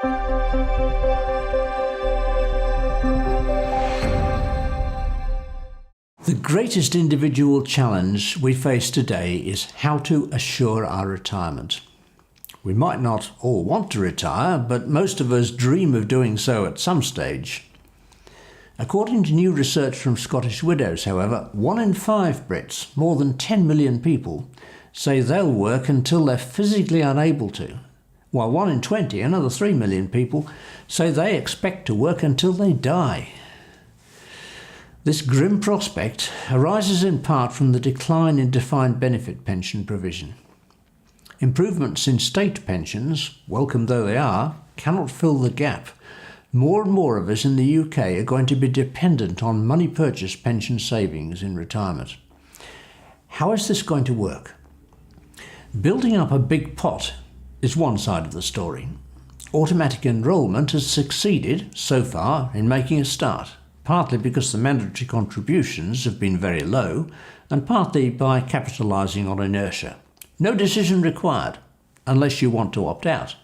The greatest individual challenge we face today is how to assure our retirement. We might not all want to retire, but most of us dream of doing so at some stage. According to new research from Scottish Widows, however, 1 in 5 Brits, more than 10 million people, say they'll work until they're physically unable to, while 1 in 20, another 3 million people, say they expect to work until they die. This grim prospect arises in part from the decline in defined benefit pension provision. Improvements in state pensions, welcome though they are, cannot fill the gap. More and more of us in the UK are going to be dependent on money purchase pension savings in retirement. How is this going to work? Building up a big pot is one side of the story. Automatic enrolment has succeeded, so far, in making a start. Partly because the mandatory contributions have been very low, and partly by capitalising on inertia. No decision required, unless you want to opt out.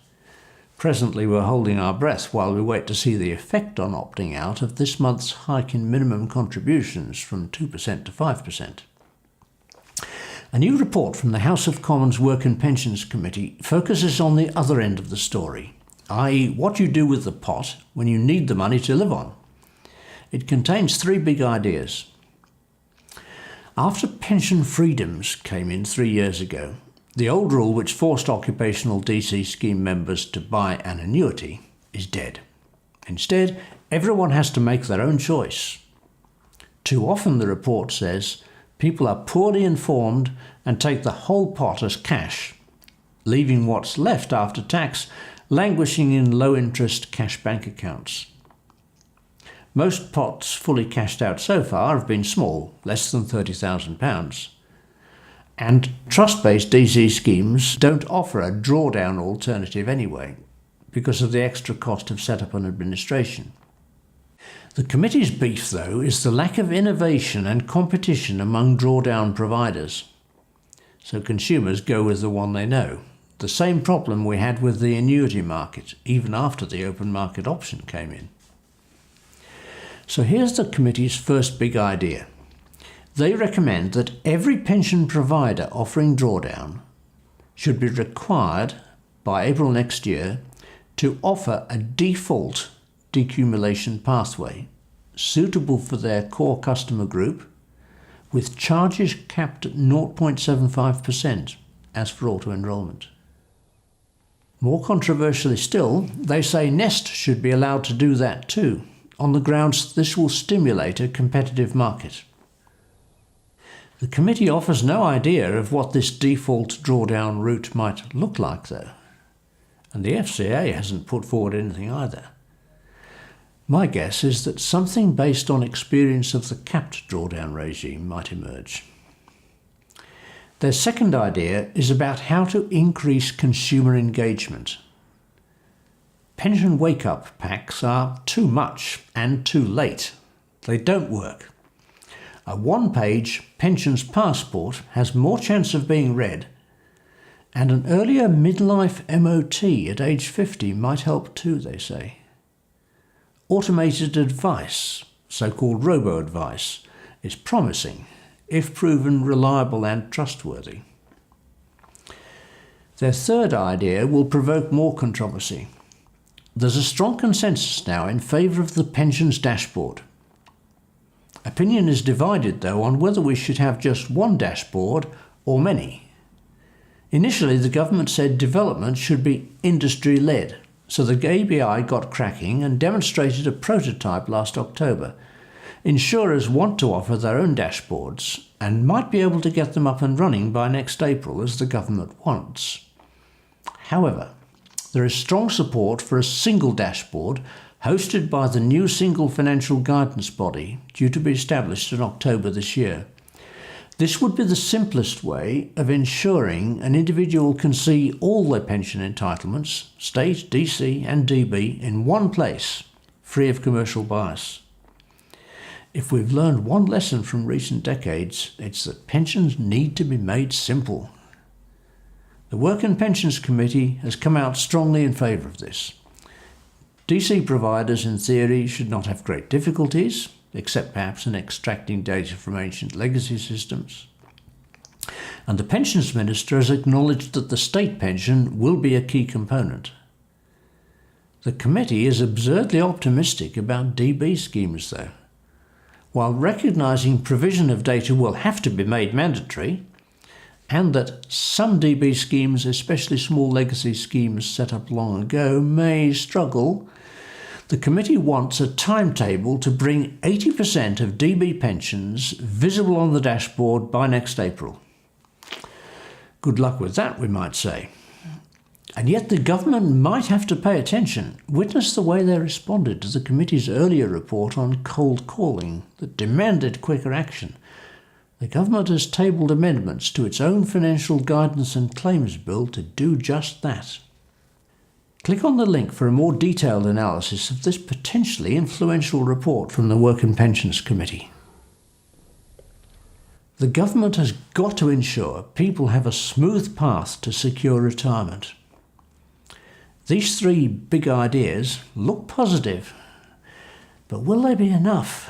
Presently we're holding our breath while we wait to see the effect on opting out of this month's hike in minimum contributions from 2% to 5%. A new report from the House of Commons Work and Pensions Committee focuses on the other end of the story, i.e. what you do with the pot when you need the money to live on. It contains 3 big ideas. After pension freedoms came in 3 years ago, the old rule which forced occupational DC scheme members to buy an annuity is dead. Instead, everyone has to make their own choice. Too often, the report says, people are poorly informed and take the whole pot as cash, leaving what's left after tax languishing in low-interest cash bank accounts. Most pots fully cashed out so far have been small, less than £30,000. And trust-based DC schemes don't offer a drawdown alternative anyway, because of the extra cost of setup and administration. The committee's beef, though, is the lack of innovation and competition among drawdown providers. So consumers go with the one they know. The same problem we had with the annuity market, even after the open market option came in. So here's the committee's first big idea. They recommend that every pension provider offering drawdown should be required by April next year to offer a default decumulation pathway suitable for their core customer group with charges capped at 0.75% as for auto-enrolment. More controversially still, they say Nest should be allowed to do that too, on the grounds this will stimulate a competitive market. The committee offers no idea of what this default drawdown route might look like, though, and the FCA hasn't put forward anything either. My guess is that something based on experience of the capped drawdown regime might emerge. Their second idea is about how to increase consumer engagement. Pension wake-up packs are too much and too late. They don't work. A one-page pensions passport has more chance of being read, and an earlier midlife MOT at age 50 might help too, they say. Automated advice, so-called robo-advice, is promising, if proven reliable and trustworthy. Their third idea will provoke more controversy. There's a strong consensus now in favour of the pensions dashboard. Opinion is divided, though, on whether we should have just one dashboard or many. Initially, the government said development should be industry-led, so the ABI got cracking and demonstrated a prototype last October. Insurers want to offer their own dashboards and might be able to get them up and running by next April, as the government wants. However, there is strong support for a single dashboard hosted by the new single financial guidance body due to be established in October this year. This would be the simplest way of ensuring an individual can see all their pension entitlements, state, DC and DB, in one place, free of commercial bias. If we've learned one lesson from recent decades, it's that pensions need to be made simple. The Work and Pensions Committee has come out strongly in favour of this. DC providers, in theory, should not have great difficulties, except perhaps in extracting data from ancient legacy systems. And the Pensions Minister has acknowledged that the state pension will be a key component. The committee is absurdly optimistic about DB schemes, though. While recognising provision of data will have to be made mandatory, and that some DB schemes, especially small legacy schemes set up long ago, may struggle, the committee wants a timetable to bring 80% of DB pensions visible on the dashboard by next April. Good luck with that, we might say. And yet the government might have to pay attention. Witness the way they responded to the committee's earlier report on cold calling that demanded quicker action. The government has tabled amendments to its own financial guidance and claims bill to do just that. Click on the link for a more detailed analysis of this potentially influential report from the Work and Pensions Committee. The government has got to ensure people have a smooth path to secure retirement. These three big ideas look positive, but will they be enough?